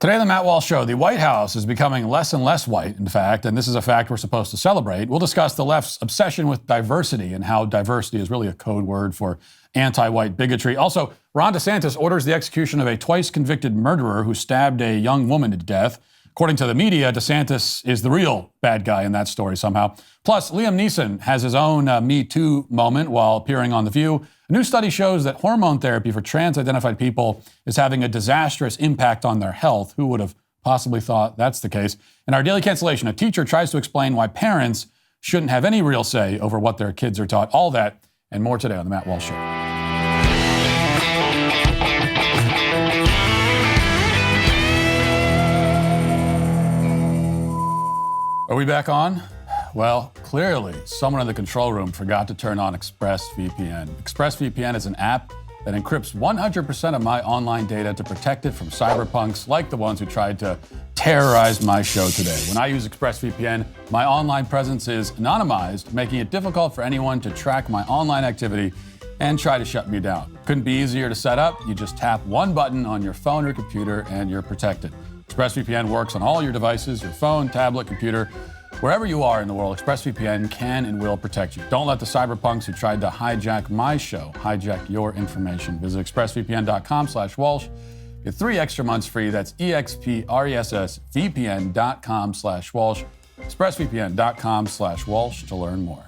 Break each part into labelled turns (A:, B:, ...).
A: Today on the Matt Walsh Show, the White House is becoming less and less white, in fact, and this is a fact we're supposed to celebrate. We'll discuss the left's obsession with diversity and how diversity is really a code word for anti-white bigotry. Also, Ron DeSantis orders the execution of a twice-convicted murderer who stabbed a young woman to death. According to the media, DeSantis is the real bad guy in that story somehow. Plus, Liam Neeson has his own MeToo moment while appearing on The View. A new study shows that hormone therapy for trans-identified people is having a disastrous impact on their health. Who would have possibly thought that's the case? In our Daily Cancellation, a teacher tries to explain why parents shouldn't have any real say over what their kids are taught. All that and more today on The Matt Walsh Show. Are we back on? Well, clearly, someone in the control room forgot to turn on ExpressVPN. ExpressVPN is an app that encrypts 100% of my online data to protect it from cyberpunks like the ones who tried to terrorize my show today. When I use ExpressVPN, my online presence is anonymized, making it difficult for anyone to track my online activity and try to shut me down. Couldn't be easier to set up. You just tap one button on your phone or computer and you're protected. ExpressVPN works on all your devices, your phone, tablet, computer. Wherever you are in the world, ExpressVPN can and will protect you. Don't let the cyberpunks who tried to hijack my show hijack your information. Visit expressvpn.com/Walsh. Get 3 extra months free. That's expressvpn.com/Walsh. expressvpn.com/Walsh to learn more.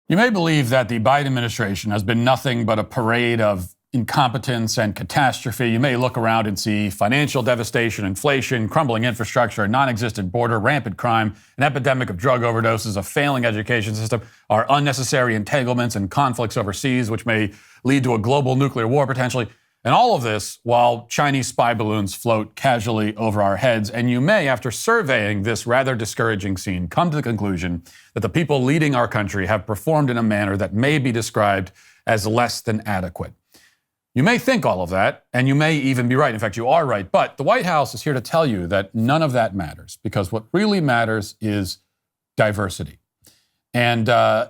A: You may believe that the Biden administration has been nothing but a parade of incompetence and catastrophe. You may look around and see financial devastation, inflation, crumbling infrastructure, a non-existent border, rampant crime, an epidemic of drug overdoses, a failing education system, our unnecessary entanglements and conflicts overseas, which may lead to a global nuclear war potentially. And all of this while Chinese spy balloons float casually over our heads. And you may, after surveying this rather discouraging scene, come to the conclusion that the people leading our country have performed in a manner that may be described as less than adequate. You may think all of that, and you may even be right. In fact, you are right. But the White House is here to tell you that none of that matters, because what really matters is diversity. And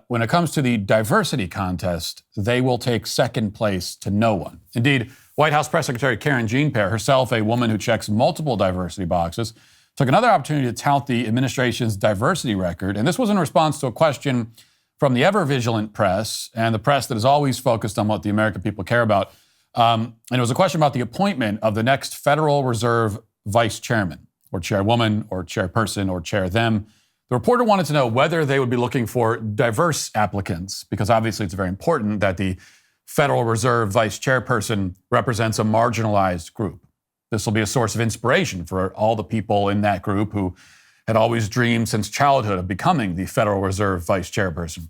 A: when it comes to the diversity contest, they will take second place to no one. Indeed, White House Press Secretary Karen Jean-Pierre, herself a woman who checks multiple diversity boxes, took another opportunity to tout the administration's diversity record. And this was in response to a question from the ever-vigilant press, and the press that is always focused on what the American people care about. And it was a question about the appointment of the next Federal Reserve vice chairman, or chairwoman, or chairperson, or chair them. The reporter wanted to know whether they would be looking for diverse applicants, because obviously it's very important that the Federal Reserve vice chairperson represents a marginalized group. This will be a source of inspiration for all the people in that group who had always dreamed since childhood of becoming the Federal Reserve vice chairperson.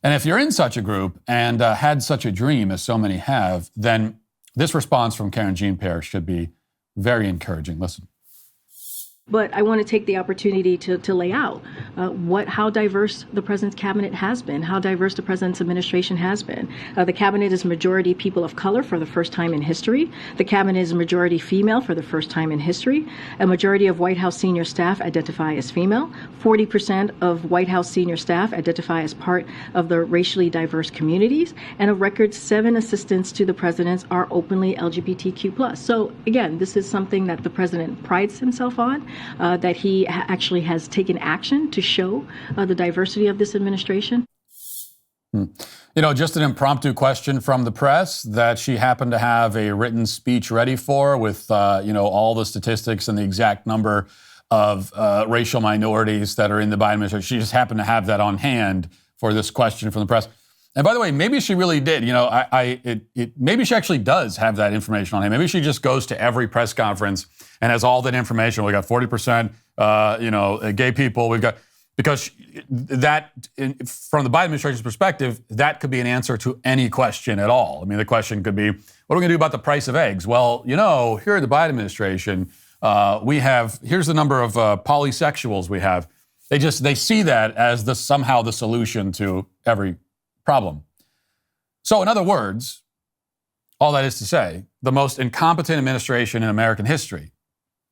A: And if you're in such a group and had such a dream, as so many have, then this response from Karen Jean-Pierre should be very encouraging. Listen.
B: But I want to take the opportunity to lay out how diverse the president's cabinet has been, how diverse the president's administration has been. The cabinet is majority people of color for the first time in history. The cabinet is majority female for the first time in history. A majority of White House senior staff identify as female. 40% of White House senior staff identify as part of the racially diverse communities. And a record 7 assistants to the president are openly LGBTQ+. So again, this is something that the president prides himself on. That he actually has taken action to show the diversity of this administration.
A: You know, just an impromptu question from the press that she happened to have a written speech ready for with, all the statistics and the exact number of racial minorities that are in the Biden administration. She just happened to have that on hand for this question from the press. And by the way, maybe she really did. Maybe she actually does have that information on hand. Maybe she just goes to every press conference and has all that information. We got 40%, gay people. We've got, because that, from the Biden administration's perspective, that could be an answer to any question at all. I mean, the question could be, what are we going to do about the price of eggs? Well, here at the Biden administration, here's the number of polysexuals we have. They see that as somehow the solution to every problem. So in other words, all that is to say, the most incompetent administration in American history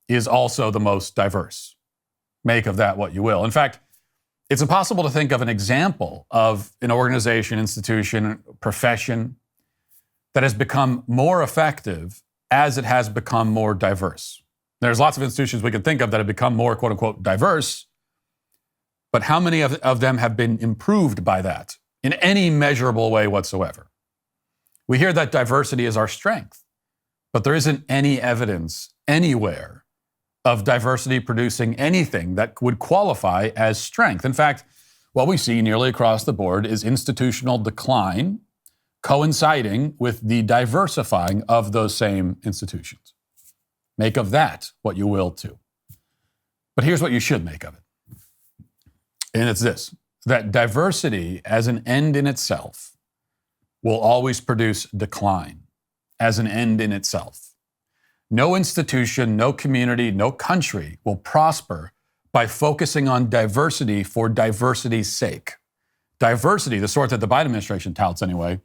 A: is also the most diverse. Make of that what you will. In fact, it's impossible to think of an example of an organization, institution, profession that has become more effective as it has become more diverse. There's lots of institutions we can think of that have become more, quote unquote, diverse, but how many of them have been improved by that in any measurable way whatsoever? We hear that diversity is our strength, but there isn't any evidence anywhere of diversity producing anything that would qualify as strength. In fact, what we see nearly across the board is institutional decline coinciding with the diversifying of those same institutions. Make of that what you will too. But here's what you should make of it. And it's this, that diversity as an end in itself will always produce decline as an end in itself. No institution, no community, no country will prosper by focusing on diversity for diversity's sake. Diversity, the sort that the Biden administration touts anyway,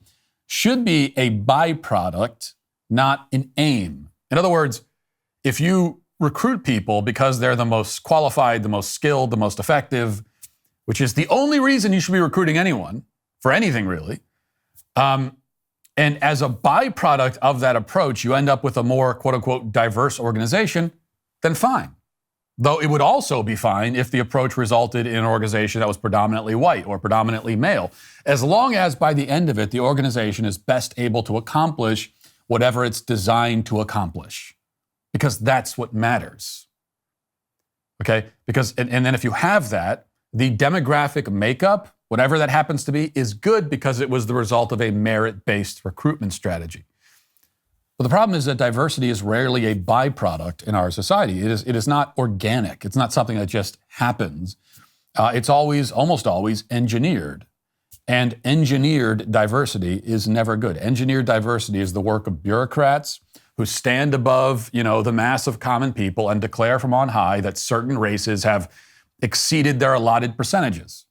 A: should be a byproduct, not an aim. In other words, if you recruit people because they're the most qualified, the most skilled, the most effective, which is the only reason you should be recruiting anyone for anything really, and as a byproduct of that approach, you end up with a more, quote unquote, diverse organization, then fine. Though it would also be fine if the approach resulted in an organization that was predominantly white or predominantly male, as long as by the end of it, the organization is best able to accomplish whatever it's designed to accomplish. Because that's what matters. Okay? Because, and then if you have that, the demographic makeup, whatever that happens to be, is good because it was the result of a merit-based recruitment strategy. But the problem is that diversity is rarely a byproduct in our society. It is not organic. It's not something that just happens. It's almost always engineered. And engineered diversity is never good. Engineered diversity is the work of bureaucrats who stand above, the mass of common people and declare from on high that certain races have exceeded their allotted percentages.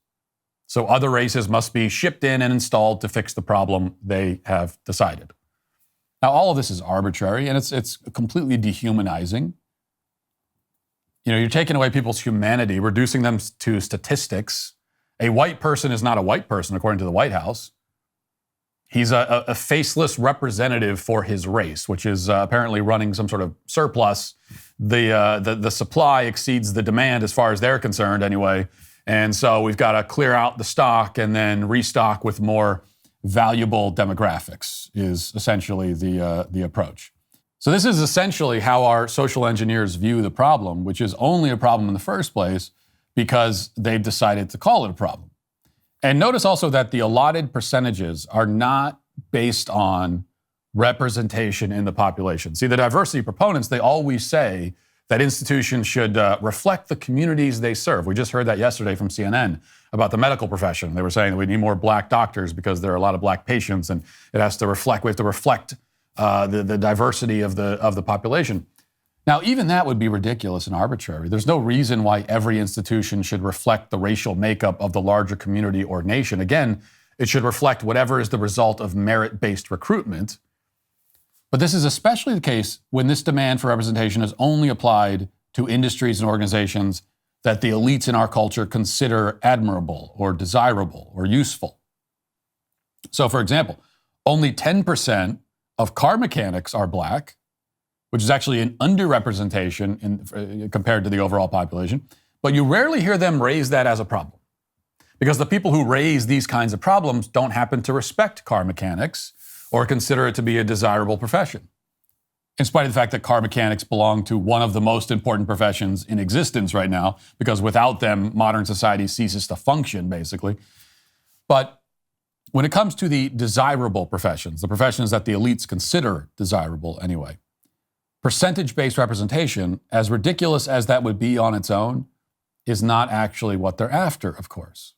A: So other races must be shipped in and installed to fix the problem they have decided. Now, all of this is arbitrary and it's completely dehumanizing. You're taking away people's humanity, reducing them to statistics. A white person is not a white person, according to the White House. He's a faceless representative for his race, which is apparently running some sort of surplus. The supply exceeds the demand as far as they're concerned anyway. And so we've got to clear out the stock and then restock with more valuable demographics is essentially the approach. So this is essentially how our social engineers view the problem, which is only a problem in the first place because they've decided to call it a problem. And notice also that the allotted percentages are not based on representation in the population. See, the diversity proponents, they always say that institutions should reflect the communities they serve. We just heard that yesterday from CNN about the medical profession. They were saying that we need more black doctors because there are a lot of black patients, and we have to reflect the diversity of the population. Now, even that would be ridiculous and arbitrary. There's no reason why every institution should reflect the racial makeup of the larger community or nation. Again, it should reflect whatever is the result of merit-based recruitment. But this is especially the case when this demand for representation is only applied to industries and organizations that the elites in our culture consider admirable or desirable or useful. So, for example, only 10% of car mechanics are black, which is actually an underrepresentation compared to the overall population. But you rarely hear them raise that as a problem, because the people who raise these kinds of problems don't happen to respect car mechanics or consider it to be a desirable profession, in spite of the fact that car mechanics belong to one of the most important professions in existence right now, because without them, modern society ceases to function, basically. But when it comes to the desirable professions, the professions that the elites consider desirable anyway, percentage-based representation, as ridiculous as that would be on its own, is not actually what they're after, of course.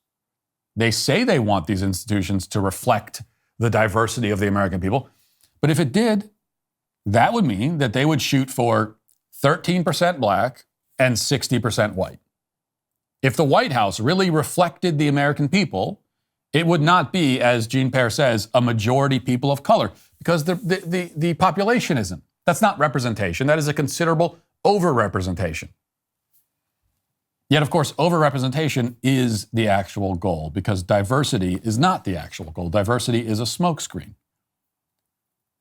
A: They say they want these institutions to reflect the diversity of the American people, but if it did, that would mean that they would shoot for 13% black and 60% white. If the White House really reflected the American people, it would not be, as Jean Pierre says, a majority people of color, because the population isn't. That's not representation. That is a considerable overrepresentation. Yet, of course, overrepresentation is the actual goal, because diversity is not the actual goal. Diversity is a smokescreen.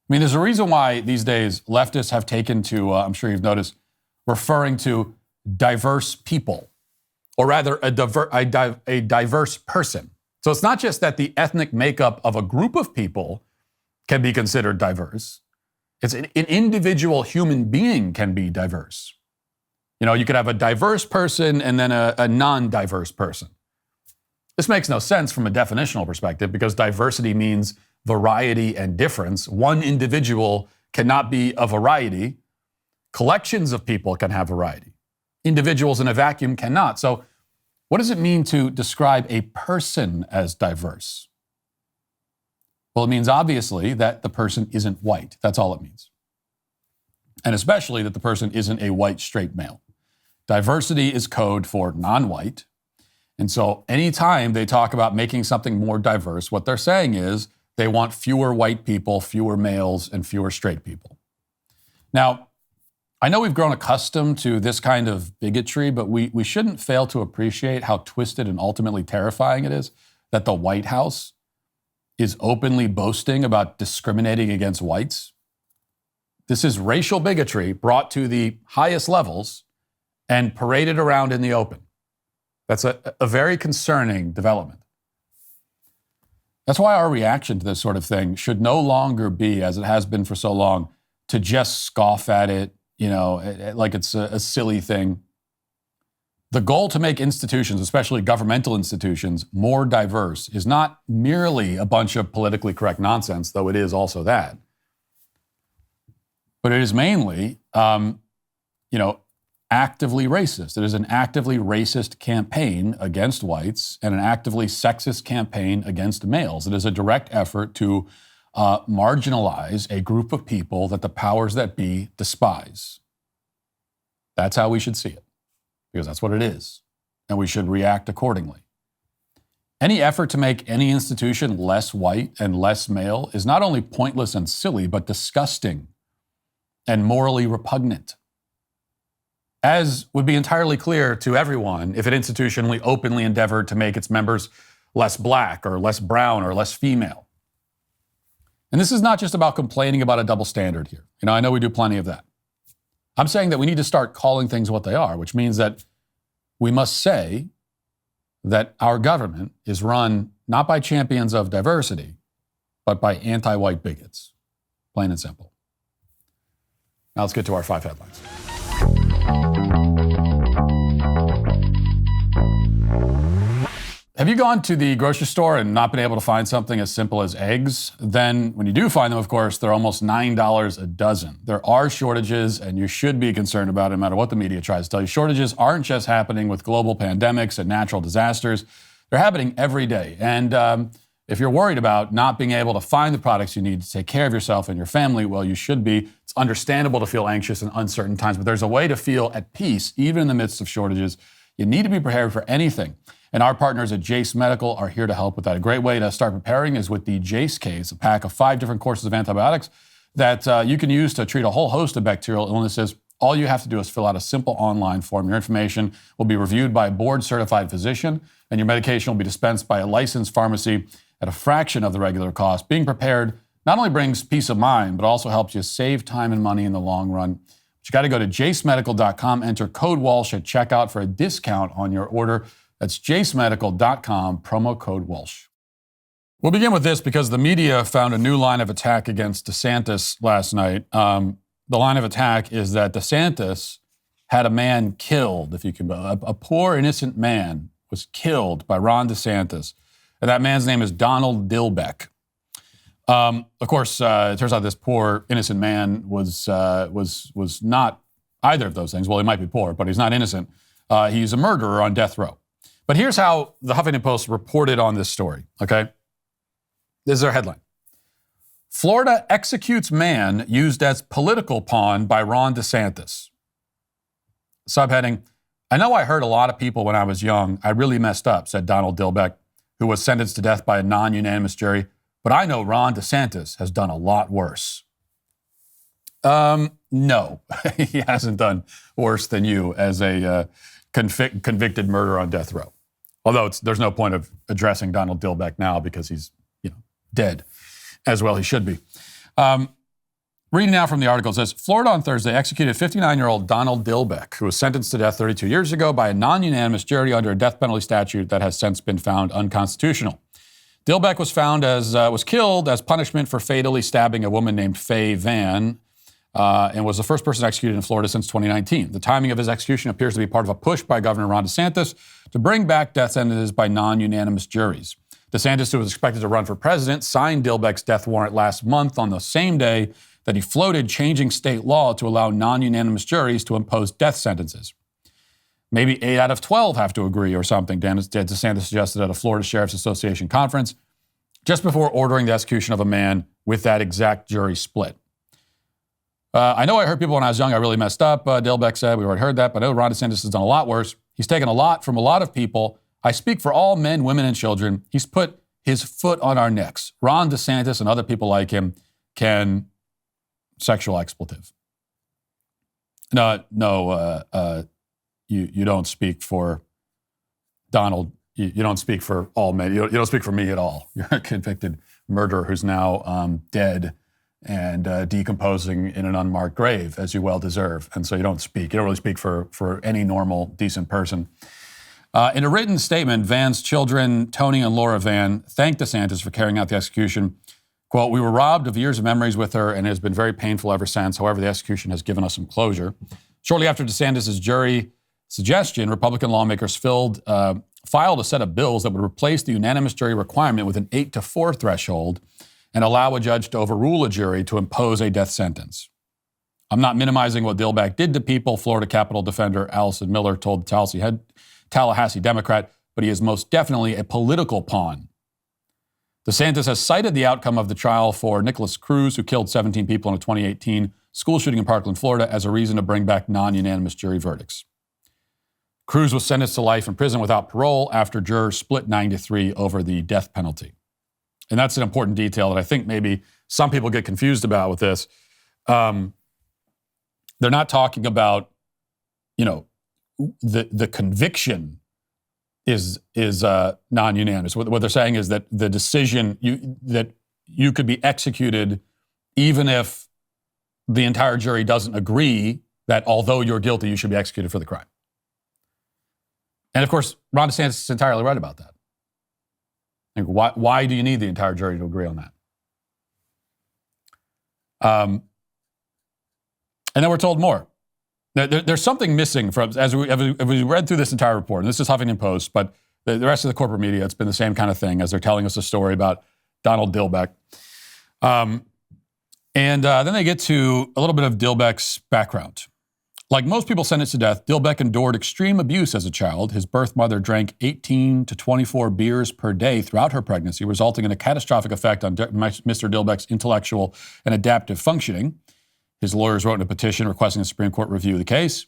A: I mean, there's a reason why these days leftists have taken to, I'm sure you've noticed, referring to diverse people, or rather a diverse person. So it's not just that the ethnic makeup of a group of people can be considered diverse. It's an individual human being can be diverse. You know, you could have a diverse person and then a non-diverse person. This makes no sense from a definitional perspective because diversity means variety and difference. One individual cannot be a variety. Collections of people can have variety. Individuals in a vacuum cannot. So what does it mean to describe a person as diverse? Well, it means obviously that the person isn't white. That's all it means. And especially that the person isn't a white straight male. Diversity is code for non-white. And so anytime they talk about making something more diverse, what they're saying is they want fewer white people, fewer males, and fewer straight people. Now, I know we've grown accustomed to this kind of bigotry, but we shouldn't fail to appreciate how twisted and ultimately terrifying it is that the White House is openly boasting about discriminating against whites. This is racial bigotry brought to the highest levels and paraded around in the open. That's a very concerning development. That's why our reaction to this sort of thing should no longer be, as it has been for so long, to just scoff at it, you know, like it's a silly thing. The goal to make institutions, especially governmental institutions, more diverse is not merely a bunch of politically correct nonsense, though it is also that. But it is mainly, actively racist. It is an actively racist campaign against whites and an actively sexist campaign against males. It is a direct effort to marginalize a group of people that the powers that be despise. That's how we should see it, because that's what it is, and we should react accordingly. Any effort to make any institution less white and less male is not only pointless and silly, but disgusting and morally repugnant. As would be entirely clear to everyone if an institution openly endeavored to make its members less black or less brown or less female. And this is not just about complaining about a double standard here. You know, I know we do plenty of that. I'm saying that we need to start calling things what they are, which means that we must say that our government is run not by champions of diversity, but by anti-white bigots. Plain and simple. Now let's get to our 5 headlines. Have you gone to the grocery store and not been able to find something as simple as eggs? Then when you do find them, of course, they're almost $9 a dozen. There are shortages, and you should be concerned about it no matter what the media tries to tell you. Shortages aren't just happening with global pandemics and natural disasters. They're happening every day. And if you're worried about not being able to find the products you need to take care of yourself and your family, well, you should be. It's understandable to feel anxious in uncertain times, but there's a way to feel at peace, even in the midst of shortages. You need to be prepared for anything. And our partners at Jace Medical are here to help with that. A great way to start preparing is with the Jace case, a pack of 5 different courses of antibiotics that you can use to treat a whole host of bacterial illnesses. All you have to do is fill out a simple online form. Your information will be reviewed by a board-certified physician, and your medication will be dispensed by a licensed pharmacy at a fraction of the regular cost. Being prepared not only brings peace of mind, but also helps you save time and money in the long run. But you got to go to jacemedical.com, enter code Walsh at checkout for a discount on your order. That's jacemedical.com, promo code Walsh. We'll begin with this because the media found a new line of attack against DeSantis last night. The line of attack is that DeSantis had a man killed, if you can, a poor innocent man was killed by Ron DeSantis. And that man's name is Donald Dilbeck. Of course, it turns out this poor innocent man was not either of those things. Well, he might be poor, but he's not innocent. He's a murderer on death row. But here's how the Huffington Post reported on this story, okay? This is their headline. Florida executes man used as political pawn by Ron DeSantis. Subheading, I know I hurt a lot of people when I was young. I really messed up, said Donald Dilbeck, who was sentenced to death by a non-unanimous jury. But I know Ron DeSantis has done a lot worse. No, he hasn't done worse than you as a convicted murderer on death row. Although there's no point of addressing Donald Dilbeck now because he's, dead, as well he should be. Reading now from the article, it says, Florida on Thursday executed 59-year-old Donald Dilbeck, who was sentenced to death 32 years ago by a non-unanimous jury under a death penalty statute that has since been found unconstitutional. Dilbeck was killed as punishment for fatally stabbing a woman named Faye Van, and was the first person executed in Florida since 2019. The timing of his execution appears to be part of a push by Governor Ron DeSantis to bring back death sentences by non-unanimous juries. DeSantis, who was expected to run for president, signed Dilbeck's death warrant last month on the same day that he floated changing state law to allow non-unanimous juries to impose death sentences. Maybe 8 out of 12 have to agree or something, DeSantis suggested at a Florida Sheriff's Association conference just before ordering the execution of a man with that exact jury split. I know I heard people when I was young, I really messed up, Dilbeck said. We already heard that, but I know Ron DeSantis has done a lot worse. He's taken a lot from a lot of people. I speak for all men, women, and children. He's put his foot on our necks. Ron DeSantis and other people like him can... Sexual expletive. You don't speak for Donald. You don't speak for all men. You don't speak for me at all. You're a convicted murderer who's now dead and decomposing in an unmarked grave, as you well deserve. And so you don't speak. You don't really speak for any normal, decent person. In a written statement, Van's children, Tony and Laura Van, thanked DeSantis for carrying out the execution. Quote, we were robbed of years of memories with her, and it has been very painful ever since. However, the execution has given us some closure. Shortly after DeSantis' jury suggestion, Republican lawmakers filed a set of bills that would replace the unanimous jury requirement with an 8-4 threshold and allow a judge to overrule a jury to impose a death sentence. I'm not minimizing what Dilbeck did to people, Florida Capitol defender Allison Miller told the Tallahassee Democrat, but he is most definitely a political pawn. DeSantis has cited the outcome of the trial for Nicholas Cruz, who killed 17 people in a 2018 school shooting in Parkland, Florida, as a reason to bring back non-unanimous jury verdicts. Cruz was sentenced to life in prison without parole after jurors split 9-3 over the death penalty. And that's an important detail that I think maybe some people get confused about with this. They're not talking about, the conviction is non-unanimous. What they're saying is that the decision that you could be executed even if the entire jury doesn't agree that although you're guilty, you should be executed for the crime. And of course, Ron DeSantis is entirely right about that. Like, why do you need the entire jury to agree on that? And then we're told more. There's something missing from, as we read through this entire report, and this is Huffington Post, but the rest of the corporate media, it's been the same kind of thing as they're telling us a story about Donald Dilbeck. And then they get to a little bit of Dilbeck's background. Like most people sentenced to death, Dilbeck endured extreme abuse as a child. His birth mother drank 18 to 24 beers per day throughout her pregnancy, resulting in a catastrophic effect on Mr. Dilbeck's intellectual and adaptive functioning. His lawyers wrote in a petition requesting the Supreme Court review the case.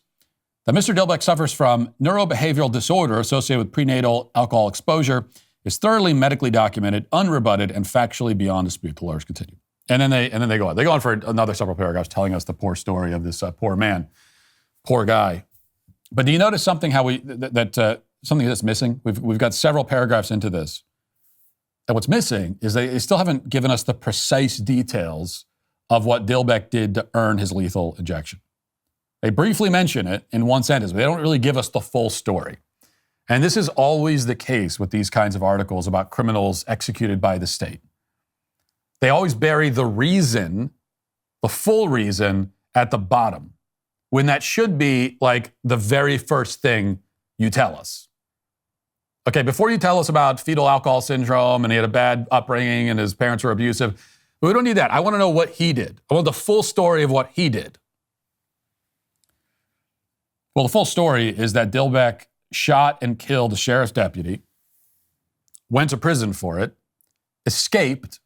A: That Mr. Dilbeck suffers from neurobehavioral disorder associated with prenatal alcohol exposure is thoroughly medically documented, unrebutted, and factually beyond dispute, the lawyers continue. And then they go on. They go on for another several paragraphs telling us the poor story of this poor man, poor guy. But do you notice something something that's missing? We've got several paragraphs into this. And what's missing is they still haven't given us the precise details of what Dilbeck did to earn his lethal injection. They briefly mention it in one sentence, but they don't really give us the full story. And this is always the case with these kinds of articles about criminals executed by the state. They always bury the reason, the full reason, at the bottom, when that should be like the very first thing you tell us. Okay, before you tell us about fetal alcohol syndrome and he had a bad upbringing and his parents were abusive, we don't need that. I want to know what he did. I want the full story of what he did. Well, the full story is that Dilbeck shot and killed a sheriff's deputy, went to prison for it, escaped,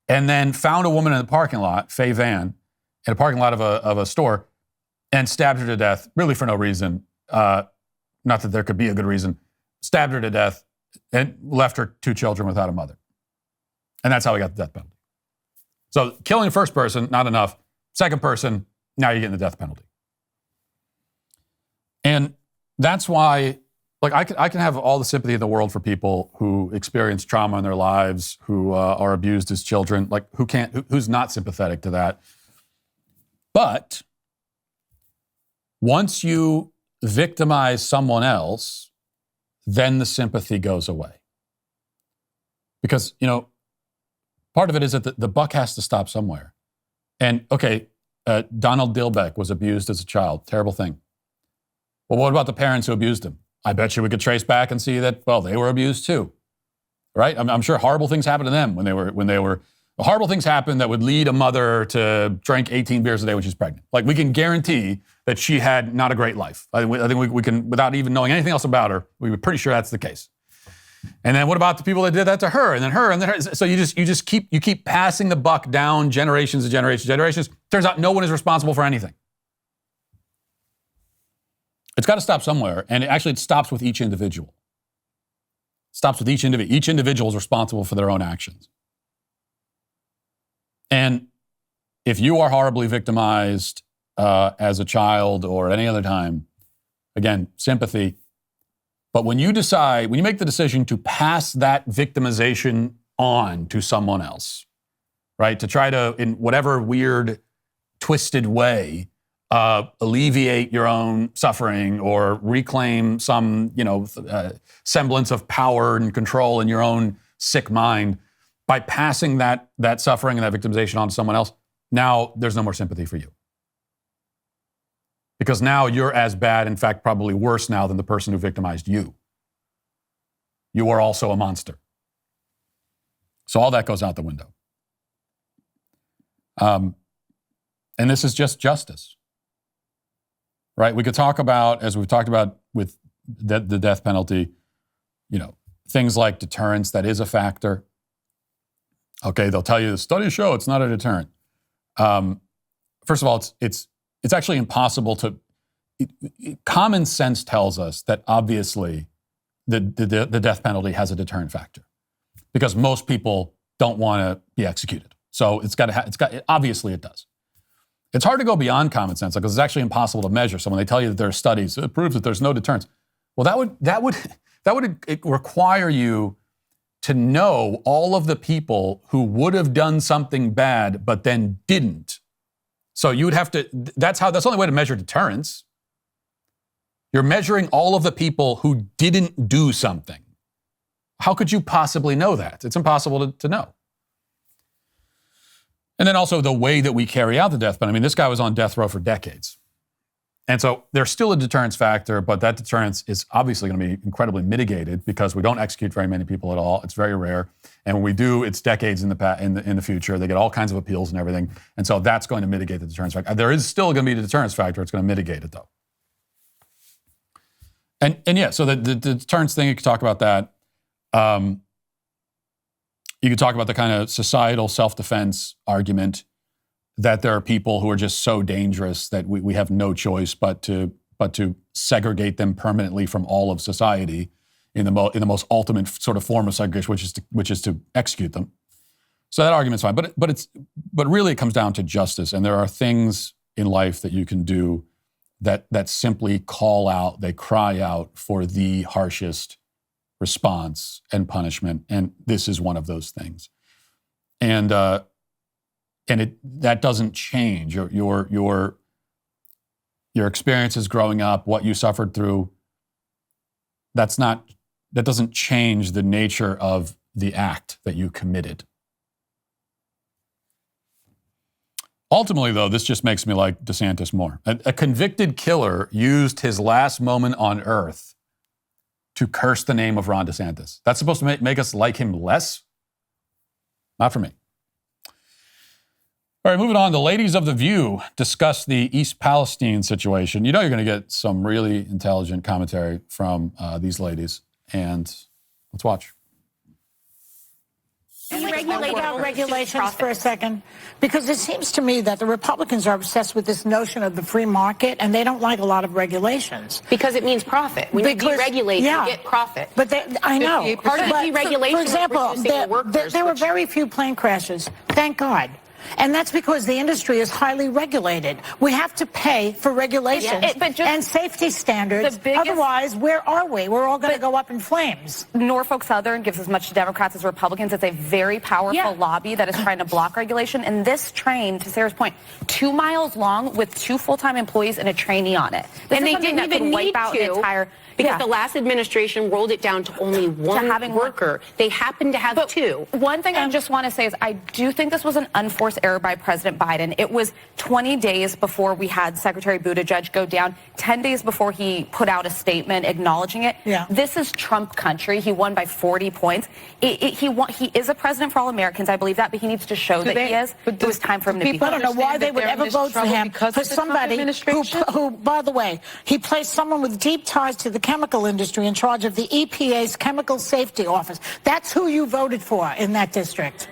A: and then found a woman in the parking lot, Faye Van, in a parking lot of a store, and stabbed her to death, really for no reason. Not that there could be a good reason. Stabbed her to death and left her 2 children without a mother. And that's how he got the death penalty. So killing the first person, not enough. Second person, now you're getting the death penalty. And that's why, like, I can have all the sympathy in the world for people who experience trauma in their lives, who are abused as children. Like, who's not sympathetic to that? But once you victimize someone else, then the sympathy goes away. Because, part of it is that the buck has to stop somewhere. And, Donald Dilbeck was abused as a child. Terrible thing. Well, what about the parents who abused him? I bet you we could trace back and see that, well, they were abused too. Right? I'm sure horrible things happened to them when they were horrible things happened that would lead a mother to drink 18 beers a day when she's pregnant. Like, we can guarantee that she had not a great life. I think we can, without even knowing anything else about her, we were pretty sure that's the case. And then what about the people that did that to her, and then her, and then her? So you just keep passing the buck down generations and generations. Turns out no one is responsible for anything. It's got to stop somewhere, and it stops with each individual. Stops with each individual. Each individual is responsible for their own actions. And if you are horribly victimized as a child or any other time, again, sympathy. But when you make the decision to pass that victimization on to someone else, right, to try to, in whatever weird, twisted way, alleviate your own suffering or reclaim some, semblance of power and control in your own sick mind, by passing that suffering and that victimization on to someone else, now there's no more sympathy for you. Because now you're as bad, in fact, probably worse now than the person who victimized you. You are also a monster. So all that goes out the window. And this is just justice. Right? We could talk about, as we've talked about with the death penalty, things like deterrence. That is a factor. Okay, they'll tell you the studies show it's not a deterrent. First of all, it's actually impossible to. Common sense tells us that obviously the death penalty has a deterrent factor, because most people don't want to be executed. So obviously it does. It's hard to go beyond common sense because it's actually impossible to measure. So when they tell you that there are studies, it proves that there's no deterrence. Well, that would require you to know all of the people who would have done something bad but then didn't. So you would have to. That's the only way to measure deterrence. You're measuring all of the people who didn't do something. How could you possibly know that? It's impossible to know. And then also the way that we carry out the death penalty. I mean, this guy was on death row for decades. And so there's still a deterrence factor, but that deterrence is obviously going to be incredibly mitigated because we don't execute very many people at all. It's very rare. And when we do, it's decades in the future. They get all kinds of appeals and everything. And so that's going to mitigate the deterrence factor. There is still going to be a deterrence factor. It's going to mitigate it, though. And yeah, so the deterrence thing, you could talk about that. You could talk about the kind of societal self-defense argument that there are people who are just so dangerous that we have no choice but to segregate them permanently from all of society in the most ultimate sort of form of segregation, which is to execute them. So that argument's fine, but really it comes down to justice, and there are things in life that you can do that simply they cry out for the harshest response and punishment, and this is one of those things. And that doesn't change your experiences growing up, what you suffered through. That doesn't change the nature of the act that you committed. Ultimately, though, this just makes me like DeSantis more. A convicted killer used his last moment on earth to curse the name of Ron DeSantis. That's supposed to make us like him less? Not for me. All right, moving on. The ladies of The View discuss the East Palestine situation. You know you're going to get some really intelligent commentary from these ladies. And let's watch.
C: Can you regulate out regulations for a second? Because it seems to me that the Republicans are obsessed with this notion of the free market, and they don't like a lot of regulations.
D: Because it means profit. When you deregulate, you get profit.
C: But I know.
D: Part of the deregulation,
C: for example,
D: is reducing the workers,
C: there were very few plane crashes. Thank God. And that's because the industry is highly regulated. We have to pay for regulations and safety standards. Otherwise, where are we? We're all going to go up in flames.
E: Norfolk Southern gives as much to Democrats as Republicans. It's a very powerful lobby that is trying to block regulation. And this train, to Sarah's point, 2 miles long with 2 full-time employees and a trainee on it.
D: And they didn't even need to, because the last administration rolled it down to only one worker. They happened to have 2.
E: One thing I just want to say is I do think this was an unforced error by President Biden. It was 20 days before we had Secretary Buttigieg go down, 10 days before he put out a statement acknowledging it. This is Trump country. He won by 40 points. He is a president for all Americans. I believe that, but he needs to show that he is. But it was time for him to be.
C: I don't know why they would ever vote for him, for somebody who, by the way, he placed someone with deep ties to the chemical industry in charge of the EPA's Chemical Safety Office. That's who you voted for in that district.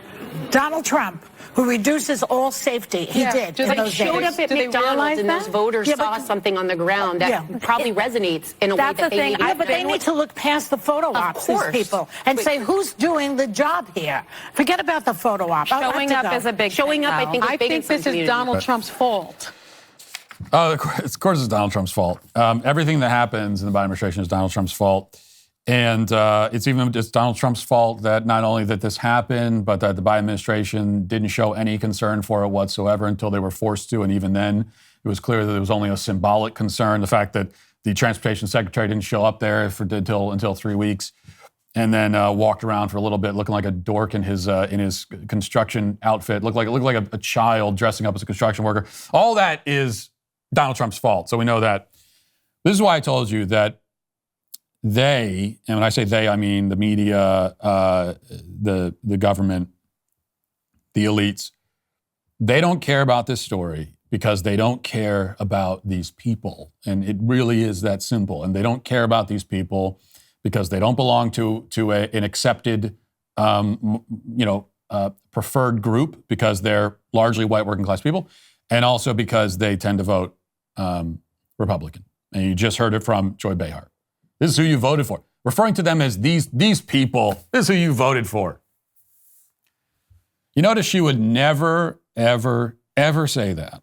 C: Donald Trump, who reduces all safety. He did.
D: But he showed up at McDonald's and those voters saw something on the ground that probably resonates in a way that they need.
C: But they need to look past the photo ops, these people, and say, who's doing the job here? Forget about the photo op.
E: Showing up is a big
D: thing. I think this is Donald Trump's fault.
A: Of course it's Donald Trump's fault. Everything that happens in the Biden administration is Donald Trump's fault. And it's Donald Trump's fault that not only that this happened, but that the Biden administration didn't show any concern for it whatsoever until they were forced to. And even then, it was clear that it was only a symbolic concern. The fact that the transportation secretary didn't show up there until 3 weeks, and then walked around for a little bit looking like a dork in his construction outfit, looked like a child dressing up as a construction worker. All that is Donald Trump's fault. So we know that. This is why I told you that they, and when I say they, I mean the media, the government, the elites, they don't care about this story because they don't care about these people. And it really is that simple. And they don't care about these people because they don't belong to an accepted, preferred group, because they're largely white working class people, and also because they tend to vote Republican. And you just heard it from Joy Behar. This is who you voted for. Referring to them as these people, this is who you voted for. You notice she would never, ever, ever say that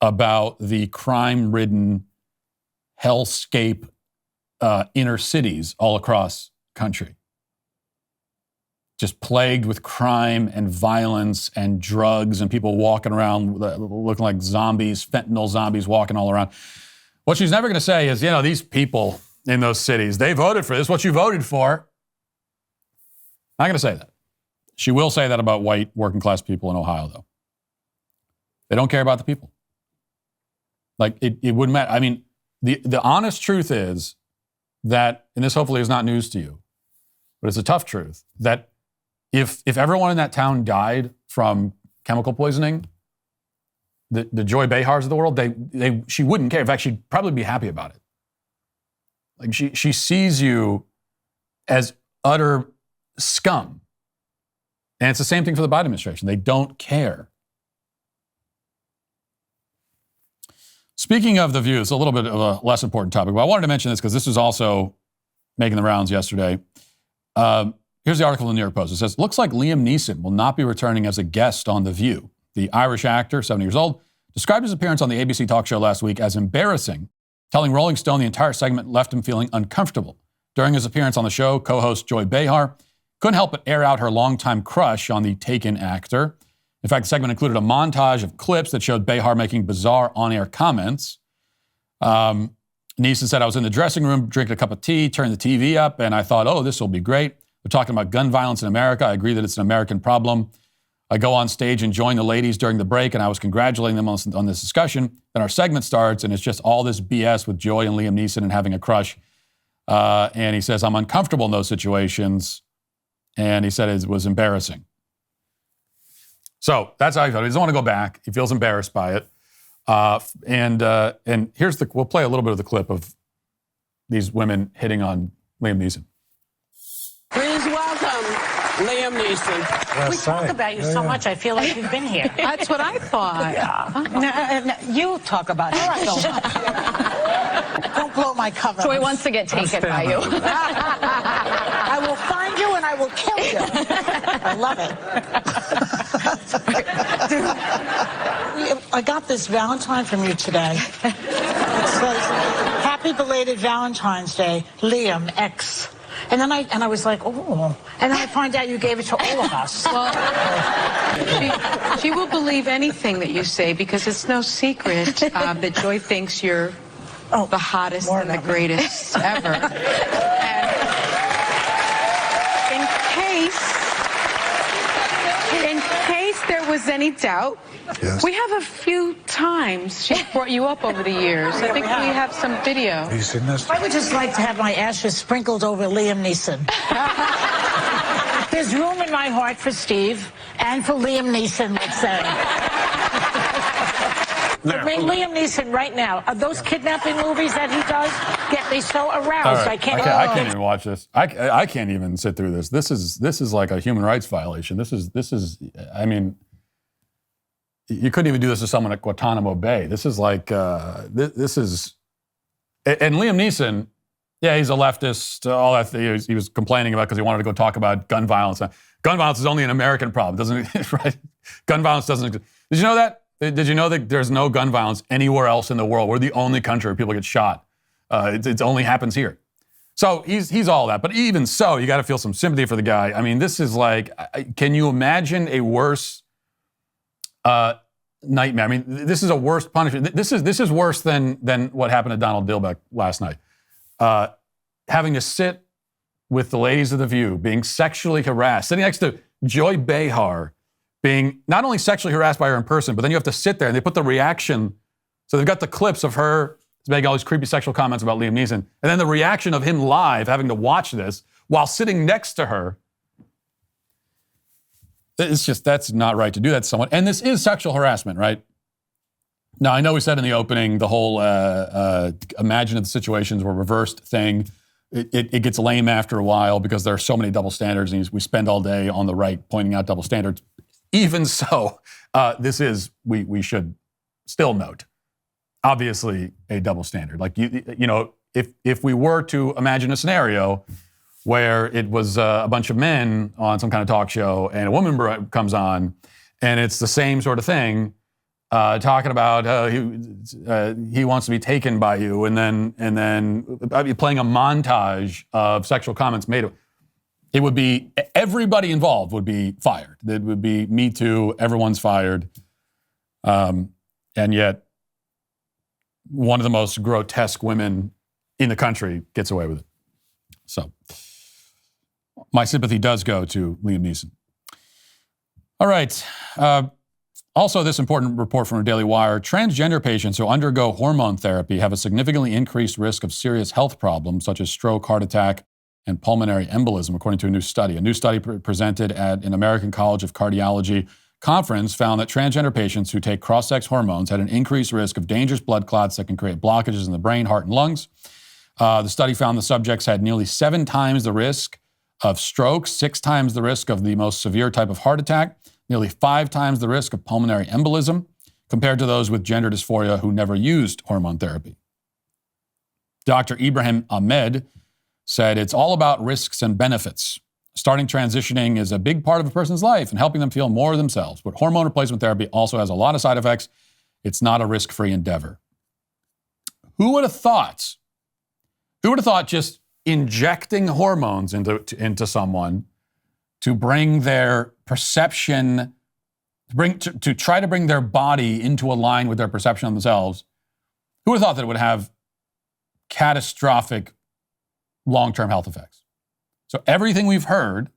A: about the crime-ridden hellscape inner cities all across country. Just plagued with crime and violence and drugs and people walking around looking like zombies, fentanyl zombies walking all around. What she's never going to say is, these people in those cities, they voted for this, what you voted for. Not going to say that. She will say that about white working class people in Ohio, though. They don't care about the people. Like, it wouldn't matter. I mean, the honest truth is that, and this hopefully is not news to you, but it's a tough truth, that if everyone in that town died from chemical poisoning, the Joy Behars of the world, she wouldn't care. In fact, she'd probably be happy about it. Like, she sees you as utter scum. And it's the same thing for the Biden administration. They don't care. Speaking of The View, it's a little bit of a less important topic, but I wanted to mention this because this was also making the rounds yesterday. Here's the article in the New York Post. It says, looks like Liam Neeson will not be returning as a guest on The View. The Irish actor, 70 years old, described his appearance on the ABC talk show last week as embarrassing, telling Rolling Stone the entire segment left him feeling uncomfortable. During his appearance on the show, co-host Joy Behar couldn't help but air out her longtime crush on the Taken actor. In fact, the segment included a montage of clips that showed Behar making bizarre on-air comments. Neeson said, I was in the dressing room drinking a cup of tea, turned the TV up, and I thought, oh, this will be great. They're talking about gun violence in America. I agree that it's an American problem. I go on stage and join the ladies during the break, and I was congratulating them on this discussion. Then our segment starts, and it's just all this BS with Joy and Liam Neeson and having a crush. And he says, I'm uncomfortable in those situations. And he said it was embarrassing. So that's how he felt. He doesn't want to go back. He feels embarrassed by it. And here's we'll play a little bit of the clip of these women hitting on Liam Neeson.
F: Please welcome Liam Neeson.
C: We talk about you so much, I feel like you've been here.
F: That's what I thought.
C: No, you talk about it so much. Don't blow my cover.
E: Joy wants to get taken by you.
C: I will find you and I will kill you. I love it. I got this Valentine from you today. It says, "Happy belated Valentine's Day, Liam X." And then I was like, oh. And then I find out you gave it to all of us.
F: Well, she will believe anything that you say because it's no secret that Joy thinks you're the hottest and the greatest ever. And in case there was any doubt,
G: yes.
F: We have a few times she's brought you up over the years. I think we have some video.
G: Have you seen this?
C: I would just like to have my ashes sprinkled over Liam Neeson. There's room in my heart for Steve and for Liam Neeson, let's say. I mean, Liam Neeson right now, those kidnapping movies that he does get me so aroused.
A: Right. I can't even watch this. I can't even sit through this. This is like a human rights violation. This is. I mean, you couldn't even do this to someone at Guantanamo Bay. This is like this is. And Liam Neeson, yeah, he's a leftist. All that he was complaining about because he wanted to go talk about gun violence. Gun violence is only an American problem, doesn't it? Right? Gun violence doesn't. Did you know that? Did you know that there's no gun violence anywhere else in the world? We're the only country where people get shot. It only happens here. So he's all that. But even so, you got to feel some sympathy for the guy. I mean, this is like, can you imagine a worse nightmare? I mean, this is a worse punishment. This is worse than what happened to Donald Dilbeck last night. Having to sit with the ladies of The View, being sexually harassed, sitting next to Joy Behar, being not only sexually harassed by her in person, but then you have to sit there and they put the reaction. So they've got the clips of her making all these creepy sexual comments about Liam Neeson, and then the reaction of him live having to watch this while sitting next to her. It's just, that's not right to do that to someone. And this is sexual harassment, right? Now, I know we said in the opening, the whole imagine the situations were reversed thing. It gets lame after a while because there are so many double standards, and we spend all day on the right pointing out double standards. Even so, this is, we should still note, obviously a double standard. Like, you know, if we were to imagine a scenario where it was a bunch of men on some kind of talk show and a woman comes on and it's the same sort of thing, talking about he wants to be taken by you, and then playing a montage of sexual comments made. It would be, everybody involved would be fired. It would be MeToo, everyone's fired. And yet, one of the most grotesque women in the country gets away with it. So, my sympathy does go to Liam Neeson. All right. Also, this important report from Daily Wire: transgender patients who undergo hormone therapy have a significantly increased risk of serious health problems such as stroke, heart attack, and pulmonary embolism, according to a new study. A new study presented at an American College of Cardiology conference found that transgender patients who take cross-sex hormones had an increased risk of dangerous blood clots that can create blockages in the brain, heart, and lungs. The study found the subjects had nearly 7 times the risk of stroke, 6 times the risk of the most severe type of heart attack, nearly 5 times the risk of pulmonary embolism, compared to those with gender dysphoria who never used hormone therapy. Dr. Ibrahim Ahmed said it's all about risks and benefits. Starting transitioning is a big part of a person's life and helping them feel more themselves. But hormone replacement therapy also has a lot of side effects. It's not a risk-free endeavor. Who would have thought? Who would have thought just injecting hormones into someone to bring their perception, to try to bring their body into a line with their perception of themselves? Who would have thought that it would have catastrophic long-term health effects? So everything we've heard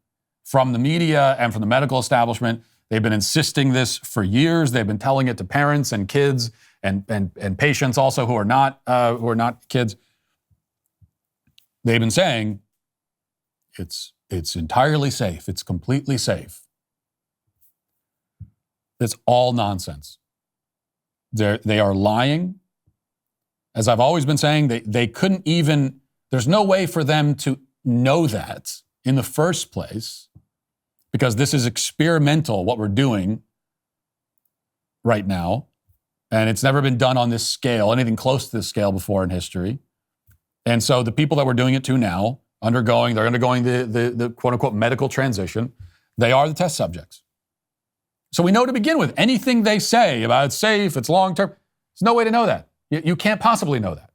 A: from the media and from the medical establishment, they've been insisting this for years. They've been telling it to parents and kids and patients also who are not kids. They've been saying it's entirely safe. It's completely safe. It's all nonsense. They are lying. As I've always been saying, they couldn't even. There's no way for them to know that in the first place, because this is experimental, what we're doing right now. And it's never been done on this scale, anything close to this scale before in history. And so the people that we're doing it to now, they're undergoing the quote unquote medical transition. They are the test subjects. So we know to begin with, anything they say about it's safe, it's long-term, there's no way to know that. You can't possibly know that.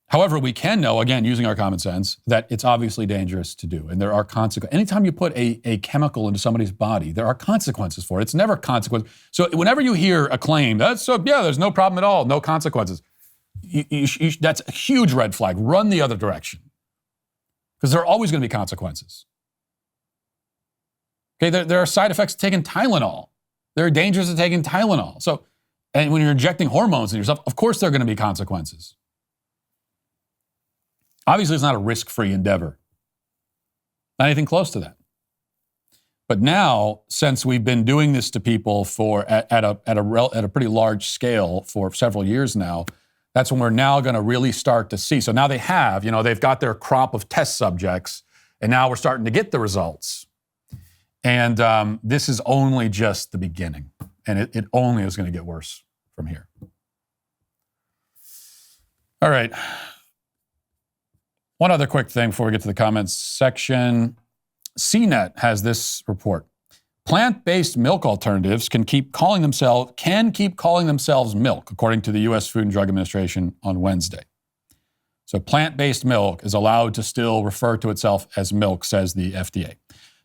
A: However, we can know, again, using our common sense, that it's obviously dangerous to do. And there are consequences. Anytime you put a chemical into somebody's body, there are consequences for it. It's never consequences. So whenever you hear a claim, there's no problem at all, no consequences, that's a huge red flag. Run the other direction. Because there are always going to be consequences. Okay, there are side effects of taking Tylenol. There are dangers of taking Tylenol. So, and when you're injecting hormones in yourself, of course there are going to be consequences. Obviously, it's not a risk-free endeavor. Not anything close to that. But now, since we've been doing this to people at a pretty large scale for several years now, that's when we're now going to really start to see. So now they've got their crop of test subjects, and now we're starting to get the results. And this is only just the beginning, and it only is going to get worse from here. All right. One other quick thing before we get to the comments section. CNET has this report. Plant-based milk alternatives can keep calling themselves milk, according to the U.S. Food and Drug Administration on Wednesday. So plant-based milk is allowed to still refer to itself as milk, says the FDA.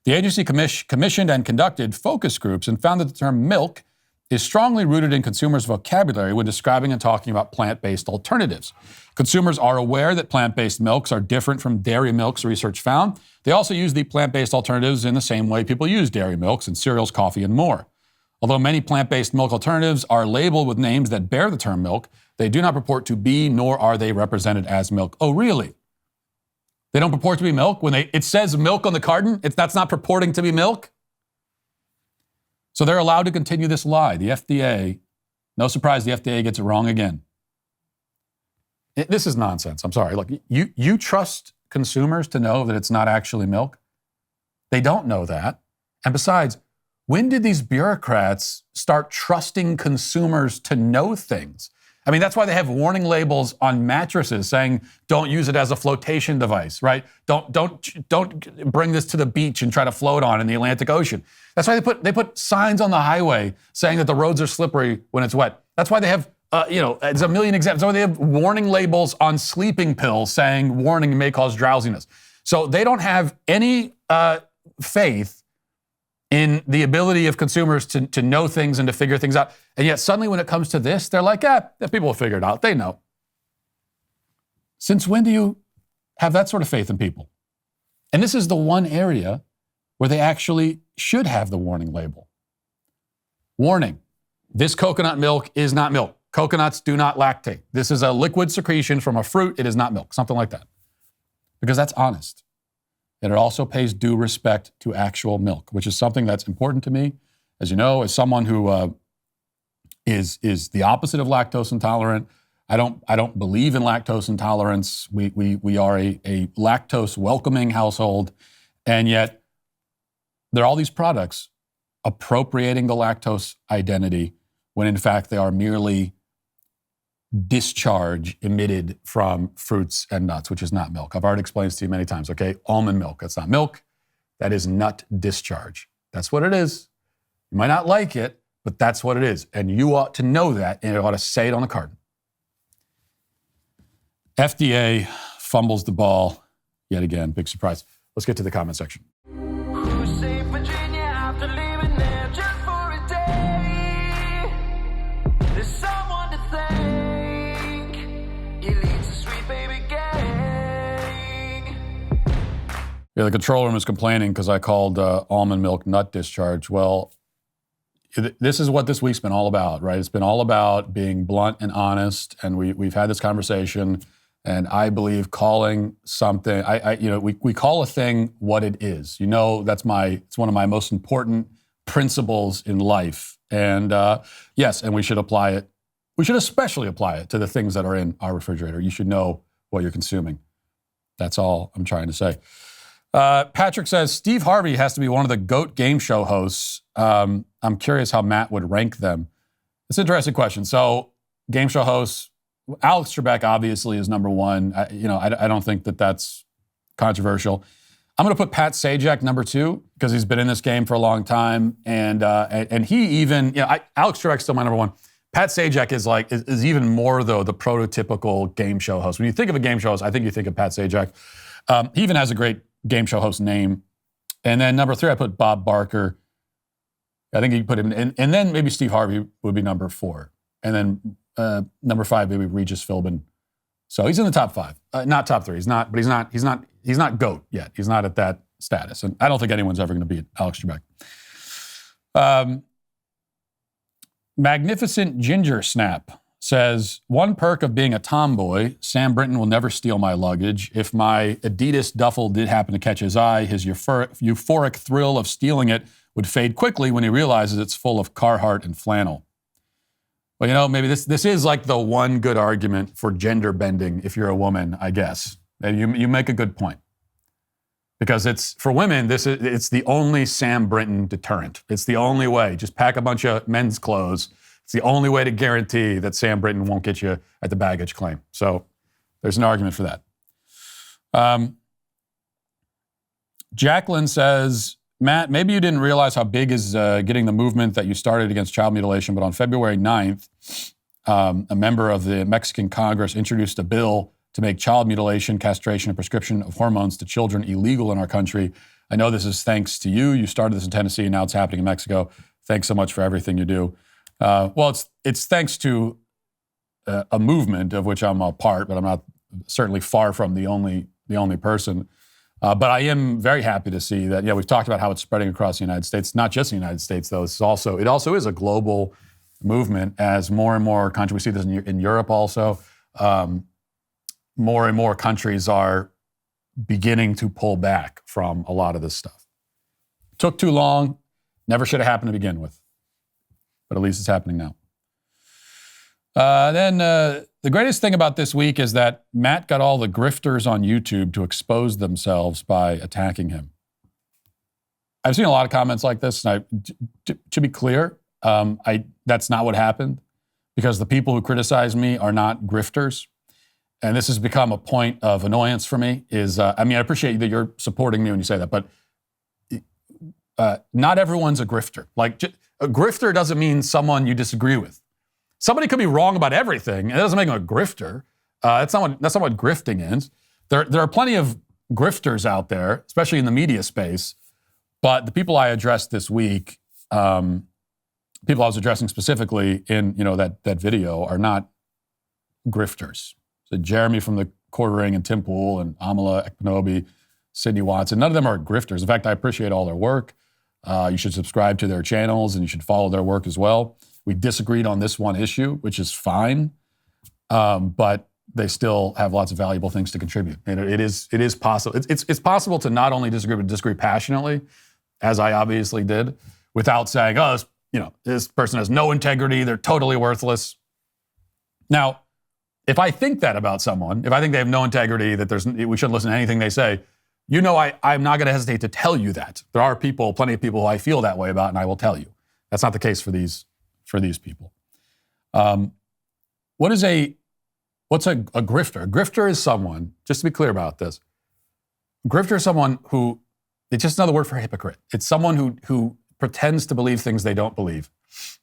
A: The agency commissioned and conducted focus groups and found that the term milk is strongly rooted in consumers' vocabulary when describing and talking about plant-based alternatives. Consumers are aware that plant-based milks are different from dairy milks, research found. They also use the plant-based alternatives in the same way people use dairy milks in cereals, coffee, and more. Although many plant-based milk alternatives are labeled with names that bear the term milk, they do not purport to be, nor are they represented as milk. Oh, really? They don't purport to be milk? When it says milk on the carton, that's not purporting to be milk? So they're allowed to continue this lie. The FDA, no surprise, the FDA gets it wrong again. This is nonsense. I'm sorry. Look, you trust consumers to know that it's not actually milk? They don't know that. And besides, when did these bureaucrats start trusting consumers to know things? I mean, that's why they have warning labels on mattresses saying, don't use it as a flotation device, right? Don't bring this to the beach and try to float on in the Atlantic Ocean. That's why they put signs on the highway saying that the roads are slippery when it's wet. That's why they have, it's a million examples. That's why they have warning labels on sleeping pills saying, warning may cause drowsiness. So they don't have any faith in the ability of consumers to know things and to figure things out. And yet suddenly when it comes to this, they're like, people will figure it out. They know. Since when do you have that sort of faith in people? And this is the one area where they actually should have the warning label. Warning, this coconut milk is not milk. Coconuts do not lactate. This is a liquid secretion from a fruit. It is not milk, something like that. Because that's honest. And it also pays due respect to actual milk, which is something that's important to me. As you know, as someone who is the opposite of lactose intolerant, I don't believe in lactose intolerance. We are a lactose welcoming household, and yet there are all these products appropriating the lactose identity when in fact they are merely discharge emitted from fruits and nuts, which is not milk. I've already explained this to you many times, okay? Almond milk, that's not milk. That is nut discharge. That's what it is. You might not like it, but that's what it is. And you ought to know that, and you ought to say it on the carton. FDA fumbles the ball yet again. Big surprise. Let's get to the comment section. Yeah, the control room is complaining because I called almond milk nut discharge. Well, this is what this week's been all about, right? It's been all about being blunt and honest, and we've had this conversation, and I believe calling something, we call a thing what it is. It's one of my most important principles in life, and yes, and we should apply it. We should especially apply it to the things that are in our refrigerator. You should know what you're consuming. That's all I'm trying to say. Patrick says, Steve Harvey has to be one of the GOAT game show hosts. I'm curious how Matt would rank them. It's an interesting question. So game show hosts, Alex Trebek obviously is number one. I don't think that that's controversial. I'm going to put Pat Sajak number 2 because he's been in this game for a long time, and he even, Alex Trebek's still my number 1. Pat Sajak is even more though the prototypical game show host. When you think of a game show host, I think you think of Pat Sajak. He even has a great game show host name. And then number 3, I put Bob Barker. I think you put him in, and then maybe Steve Harvey would be number 4, and then number 5 maybe Regis Philbin. So he's in the top 5, not top 3. He's not, but he's not GOAT yet. He's not at that status, and I don't think anyone's ever going to beat Alex Trebek. Magnificent Ginger Snap says, one perk of being a tomboy, Sam Brinton will never steal my luggage. If my Adidas duffel did happen to catch his eye, his euphoric thrill of stealing it would fade quickly when he realizes it's full of Carhartt and flannel. Well, maybe this is like the one good argument for gender bending if you're a woman, I guess. And you make a good point. Because it's, for women, it's the only Sam Brinton deterrent. It's the only way. Just pack a bunch of men's clothes. It's the only way to guarantee that Sam Brinton won't get you at the baggage claim. So there's an argument for that. Jacqueline says, Matt, maybe you didn't realize how big is getting the movement that you started against child mutilation, but on February 9th, a member of the Mexican Congress introduced a bill to make child mutilation, castration, and prescription of hormones to children illegal in our country. I know this is thanks to you. You started this in Tennessee, and now it's happening in Mexico. Thanks so much for everything you do. Well, it's thanks to a movement of which I'm a part, but I'm not certainly far from the only person. But I am very happy to see that, we've talked about how it's spreading across the United States, not just the United States, though. It also is a global movement as more and more countries, we see this in Europe also, more and more countries are beginning to pull back from a lot of this stuff. Took too long, never should have happened to begin with. But at least it's happening now. Then the greatest thing about this week is that Matt got all the grifters on YouTube to expose themselves by attacking him. I've seen a lot of comments like this, and to be clear, that's not what happened, because the people who criticize me are not grifters. And this has become a point of annoyance for me, I appreciate that you're supporting me when you say that, but not everyone's a grifter. A grifter doesn't mean someone you disagree with. Somebody could be wrong about everything, and it doesn't make them a grifter. That's not what grifting is. There are plenty of grifters out there, especially in the media space, but the people I addressed this week, people I was addressing specifically in that video, are not grifters. So Jeremy from the Quartering and Tim Pool and Amala Ekpanobi, Sydney Watson, none of them are grifters. In fact, I appreciate all their work. You should subscribe to their channels and you should follow their work as well. We disagreed on this one issue, which is fine, but they still have lots of valuable things to contribute. And it is possible. It's possible to not only disagree, but disagree passionately, as I obviously did, without saying, this person has no integrity, they're totally worthless. Now, if I think that about someone, if I think they have no integrity, that we shouldn't listen to anything they say, I'm not going to hesitate to tell you that. There are plenty of people who I feel that way about, and I will tell you. That's not the case for these people. What's a grifter? A grifter is someone, just to be clear about this, grifter is someone who, it's just another word for hypocrite. It's someone who pretends to believe things they don't believe.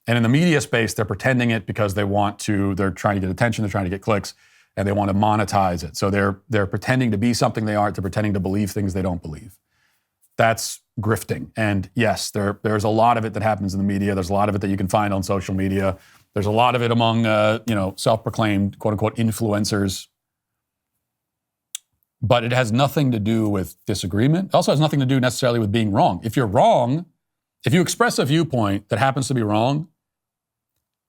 A: And in the media space, they're pretending it because they're trying to get attention, they're trying to get clicks, and they want to monetize it. So they're pretending to be something they aren't, they're pretending to believe things they don't believe. That's grifting. And yes, there's a lot of it that happens in the media. There's a lot of it that you can find on social media. There's a lot of it among, self-proclaimed, quote-unquote, influencers. But it has nothing to do with disagreement. It also has nothing to do necessarily with being wrong. If you're wrong, if you express a viewpoint that happens to be wrong,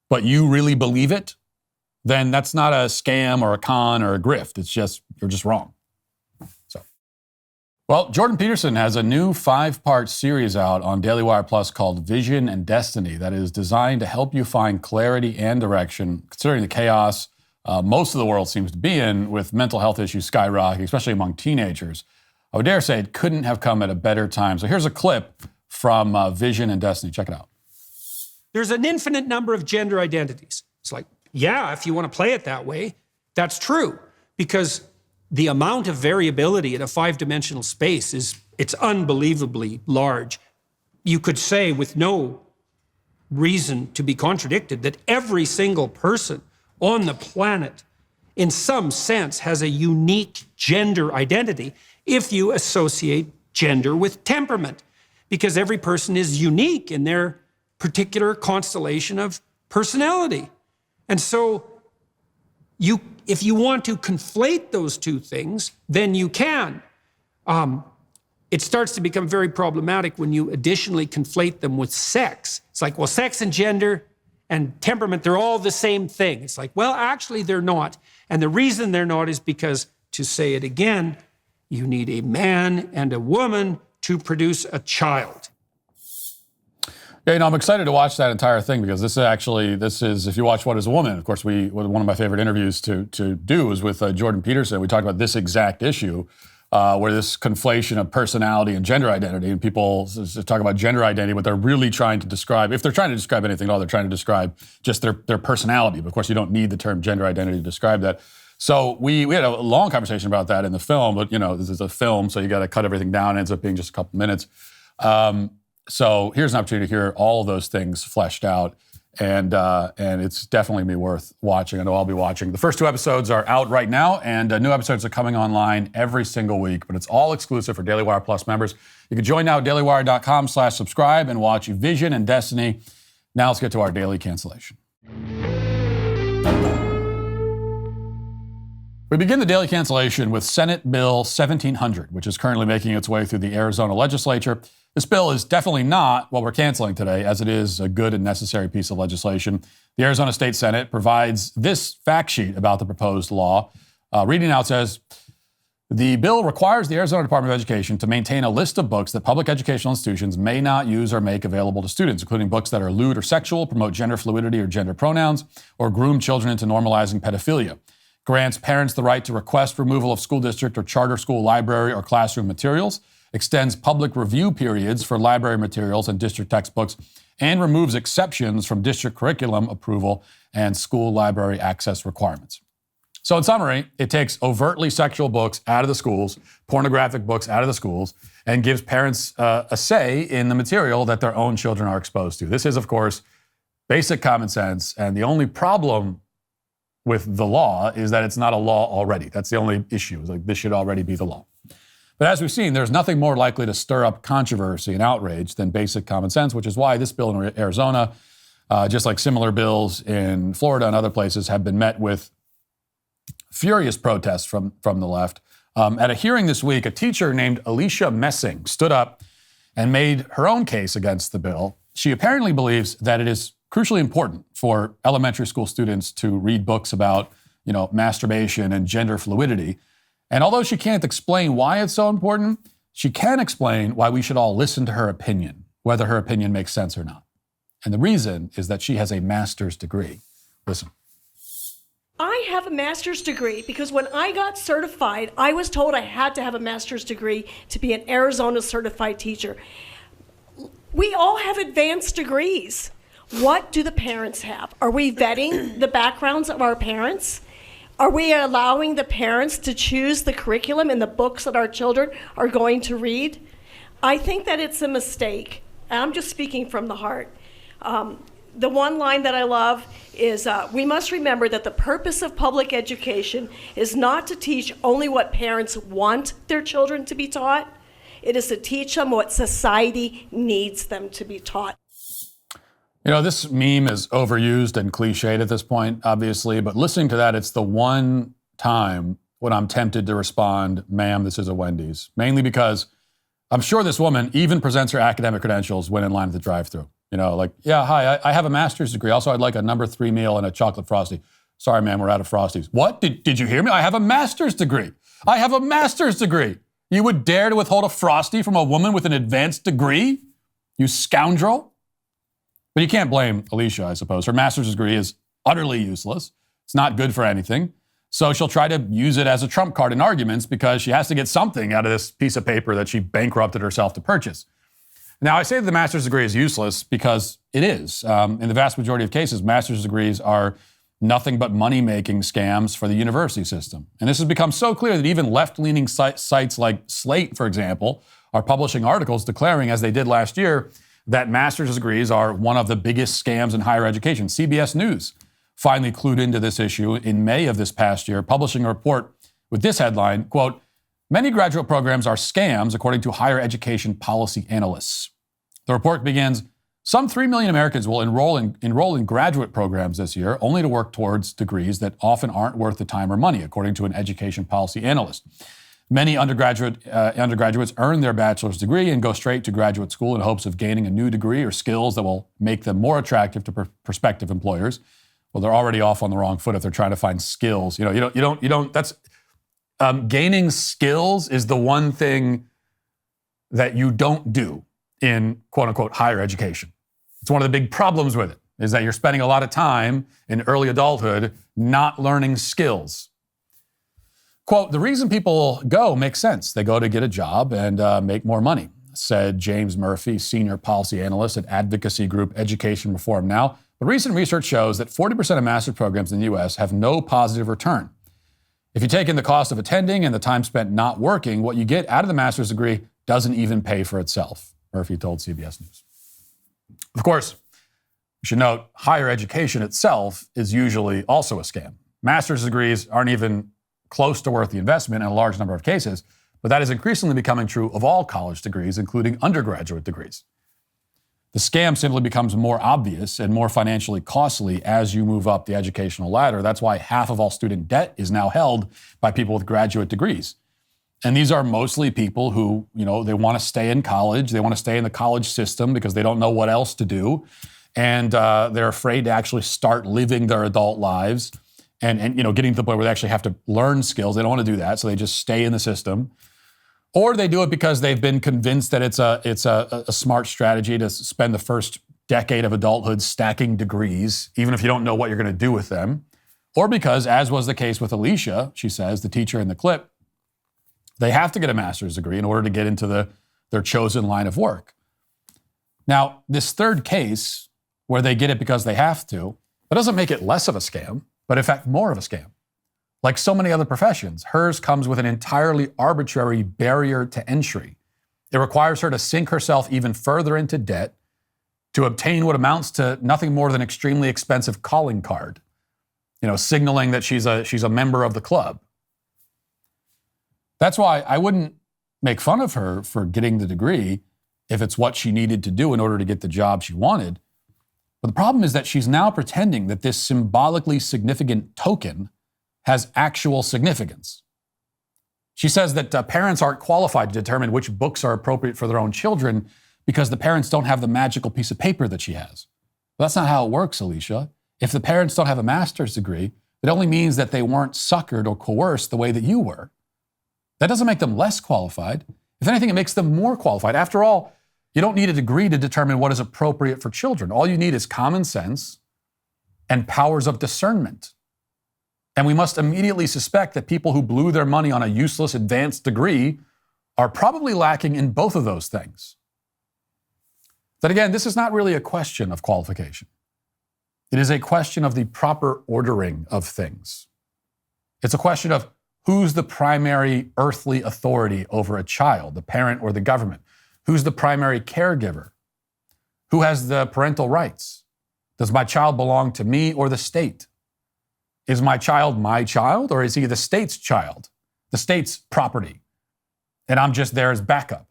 A: but you really believe it, then that's not a scam or a con or a grift. It's just, you're just wrong. So, well, Jordan Peterson has a new 5-part series out on Daily Wire Plus called Vision and Destiny that is designed to help you find clarity and direction, considering the chaos most of the world seems to be in with mental health issues skyrocketing, especially among teenagers. I would dare say it couldn't have come at a better time. So here's a clip from Vision and Destiny. Check it out.
G: There's an infinite number of gender identities. It's like, yeah, if you want to play it that way, that's true. Because the amount of variability in a 5-dimensional space is It's unbelievably large. You could say with no reason to be contradicted that every single person on the planet, in some sense, has a unique gender identity if you associate gender with temperament, because every person is unique in their particular constellation of personality. And so if you want to conflate those two things, then you can. It starts to become very problematic when you additionally conflate them with sex. It's like, well, sex and gender and temperament, they're all the same thing. It's like, well, actually they're not. And the reason they're not is because, to say it again, you need a man and a woman to produce a child.
A: Yeah, I'm excited to watch that entire thing because this is, if you watch What is a Woman, of course, one of my favorite interviews to do is with Jordan Peterson. We talked about this exact issue, where this conflation of personality and gender identity, and people talk about gender identity, what they're really trying to describe, if they're trying to describe anything at all, they're trying to describe just their personality. But of course, you don't need the term gender identity to describe that. So we had a long conversation about that in the film, but this is a film, so you got to cut everything down. It ends up being just a couple minutes. So here's an opportunity to hear all of those things fleshed out, and it's definitely be worth watching. I know I'll be watching. The first 2 episodes are out right now, and new episodes are coming online every single week, but it's all exclusive for Daily Wire Plus members. You can join now at dailywire.com/subscribe and watch Vision and Destiny. Now let's get to our Daily Cancellation. We begin the Daily Cancellation with Senate Bill 1700, which is currently making its way through the Arizona legislature. This bill is definitely not what we're canceling today, as it is a good and necessary piece of legislation. The Arizona State Senate provides this fact sheet about the proposed law. Reading out says, the bill requires the Arizona Department of Education to maintain a list of books that public educational institutions may not use or make available to students, including books that are lewd or sexual, promote gender fluidity or gender pronouns, or groom children into normalizing pedophilia. Grants parents the right to request removal of school district or charter school library or classroom materials, extends public review periods for library materials and district textbooks, and removes exceptions from district curriculum approval and school library access requirements. So in summary, it takes overtly sexual books out of the schools, pornographic books out of the schools, and gives parents a say in the material that their own children are exposed to. This is, of course, basic common sense, and the only problem with the law is that it's not a law already. That's the only issue. It's like, this should already be the law. But as we've seen, there's nothing more likely to stir up controversy and outrage than basic common sense, which is why this bill in Arizona, just like similar bills in Florida and other places, have been met with furious protests from the left. At a hearing this week, a teacher named Alicia Messing stood up and made her own case against the bill. She apparently believes that it is crucially important for elementary school students to read books about, masturbation and gender fluidity. And although she can't explain why it's so important, she can explain why we should all listen to her opinion, whether her opinion makes sense or not. And the reason is that she has a master's degree. Listen.
H: I have a master's degree because when I got certified, I was told I had to have a master's degree to be an Arizona certified teacher. We all have advanced degrees. What do the parents have? Are we vetting the backgrounds of our parents? Are we allowing the parents to choose the curriculum and the books that our children are going to read? I think that it's a mistake. I'm just speaking from the heart. The one line that I love is, we must remember that the purpose of public education is not to teach only what parents want their children to be taught. It is to teach them what society needs them to be taught.
A: This meme is overused and cliched at this point, obviously, but listening to that, it's the one time when I'm tempted to respond, ma'am, this is a Wendy's. Mainly because I'm sure this woman even presents her academic credentials when in line at the drive-thru. Yeah, hi, I have a master's degree. Also, I'd like a number 3 meal and a chocolate Frosty. Sorry, ma'am, we're out of Frosties. What? Did you hear me? I have a master's degree. I have a master's degree. You would dare to withhold a Frosty from a woman with an advanced degree? You scoundrel. But you can't blame Alicia, I suppose. Her master's degree is utterly useless. It's not good for anything. So she'll try to use it as a trump card in arguments because she has to get something out of this piece of paper that she bankrupted herself to purchase. Now, I say that the master's degree is useless because it is. In the vast majority of cases, master's degrees are nothing but money-making scams for the university system. And this has become so clear that even left-leaning sites like Slate, for example, are publishing articles declaring, as they did last year, that master's degrees are one of the biggest scams in higher education. CBS News finally clued into this issue in May of this past year, publishing a report with this headline, quote, "Many graduate programs are scams, according to higher education policy analysts." The report begins, "Some 3 million Americans will enroll in graduate programs this year, only to work towards degrees that often aren't worth the time or money," according to an education policy analyst. Many undergraduates earn their bachelor's degree and go straight to graduate school in hopes of gaining a new degree or skills that will make them more attractive to prospective employers. Well, they're already off on the wrong foot if they're trying to find skills. Gaining skills is the one thing that you don't do in quote unquote higher education. It's one of the big problems with it, is that you're spending a lot of time in early adulthood not learning skills. Quote, "The reason people go makes sense. They go to get a job and make more money," said James Murphy, senior policy analyst at advocacy group Education Reform Now. But recent research shows that 40% of master's programs in the U.S. have no positive return. If you take in the cost of attending and the time spent not working, what you get out of the master's degree doesn't even pay for itself, Murphy told CBS News. Of course, we should note, higher education itself is usually also a scam. Master's degrees aren't even close to worth the investment in a large number of cases, but that is increasingly becoming true of all college degrees, including undergraduate degrees. The scam simply becomes more obvious and more financially costly as you move up the educational ladder. That's why half of all student debt is now held by people with graduate degrees. And these are mostly people who, they want to stay in college. They want to stay in the college system because they don't know what else to do. And they're afraid to actually start living their adult lives and getting to the point where they actually have to learn skills. They don't want to do that, so they just stay in the system. Or they do it because they've been convinced that it's a smart strategy to spend the first decade of adulthood stacking degrees, even if you don't know what you're going to do with them. Or because, as was the case with Alicia, she says, the teacher in the clip, they have to get a master's degree in order to get into their chosen line of work. Now, this third case, where they get it because they have to, that doesn't make it less of a scam, but in fact, more of a scam. Like so many other professions, hers comes with an entirely arbitrary barrier to entry. It requires her to sink herself even further into debt to obtain what amounts to nothing more than an extremely expensive calling card, signaling that she's a member of the club. That's why I wouldn't make fun of her for getting the degree if it's what she needed to do in order to get the job she wanted. But the problem is that she's now pretending that this symbolically significant token has actual significance. She says that parents aren't qualified to determine which books are appropriate for their own children because the parents don't have the magical piece of paper that she has. But that's not how it works, Alicia. If the parents don't have a master's degree, it only means that they weren't suckered or coerced the way that you were. That doesn't make them less qualified. If anything, it makes them more qualified. After all, you don't need a degree to determine what is appropriate for children. All you need is common sense and powers of discernment. And we must immediately suspect that people who blew their money on a useless advanced degree are probably lacking in both of those things. Then again, this is not really a question of qualification. It is a question of the proper ordering of things. It's a question of who's the primary earthly authority over a child, the parent or the government? Who's the primary caregiver? Who has the parental rights? Does my child belong to me or the state? Is my child, or is he the state's child, the state's property, and I'm just there as backup?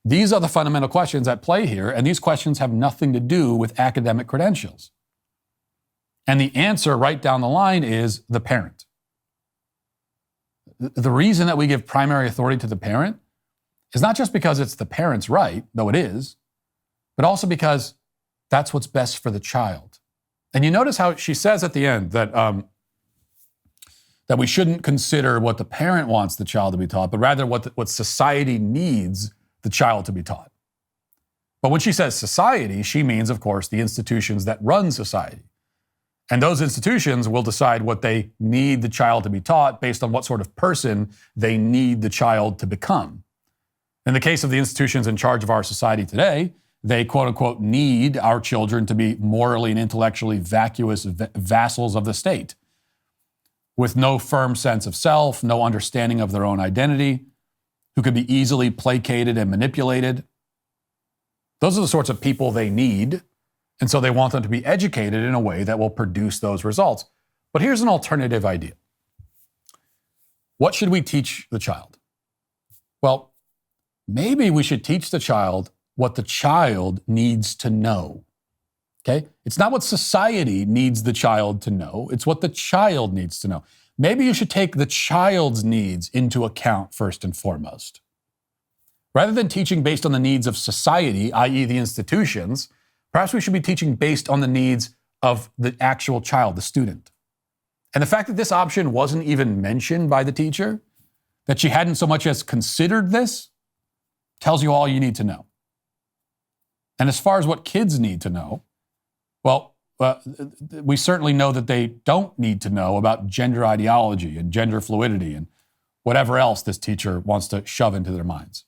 A: These are the fundamental questions at play here, and these questions have nothing to do with academic credentials. And the answer right down the line is the parent. The reason that we give primary authority to the parent is not just because it's the parent's right, though it is, but also because that's what's best for the child. And you notice how she says at the end that we shouldn't consider what the parent wants the child to be taught, but rather what society needs the child to be taught. But when she says society, she means, of course, the institutions that run society. And those institutions will decide what they need the child to be taught based on what sort of person they need the child to become. In the case of the institutions in charge of our society today, they, quote unquote, need our children to be morally and intellectually vacuous vassals of the state, with no firm sense of self, no understanding of their own identity, who can be easily placated and manipulated. Those are the sorts of people they need, and so they want them to be educated in a way that will produce those results. But here's an alternative idea. What should we teach the child? Well, maybe we should teach the child what the child needs to know. Okay? It's not what society needs the child to know. It's what the child needs to know. Maybe you should take the child's needs into account first and foremost. Rather than teaching based on the needs of society, i.e. the institutions, perhaps we should be teaching based on the needs of the actual child, the student. And the fact that this option wasn't even mentioned by the teacher, that she hadn't so much as considered this, tells you all you need to know. And as far as what kids need to know, well, we certainly know that they don't need to know about gender ideology and gender fluidity and whatever else this teacher wants to shove into their minds.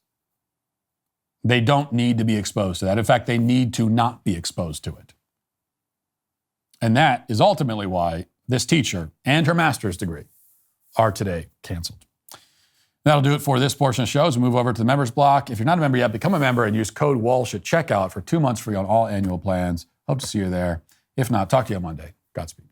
A: They don't need to be exposed to that. In fact, they need to not be exposed to it. And that is ultimately why this teacher and her master's degree are today canceled. That'll do it for this portion of the show as we move over to the members block. If you're not a member yet, become a member and use code Walsh at checkout for 2 months free on all annual plans. Hope to see you there. If not, talk to you on Monday. Godspeed.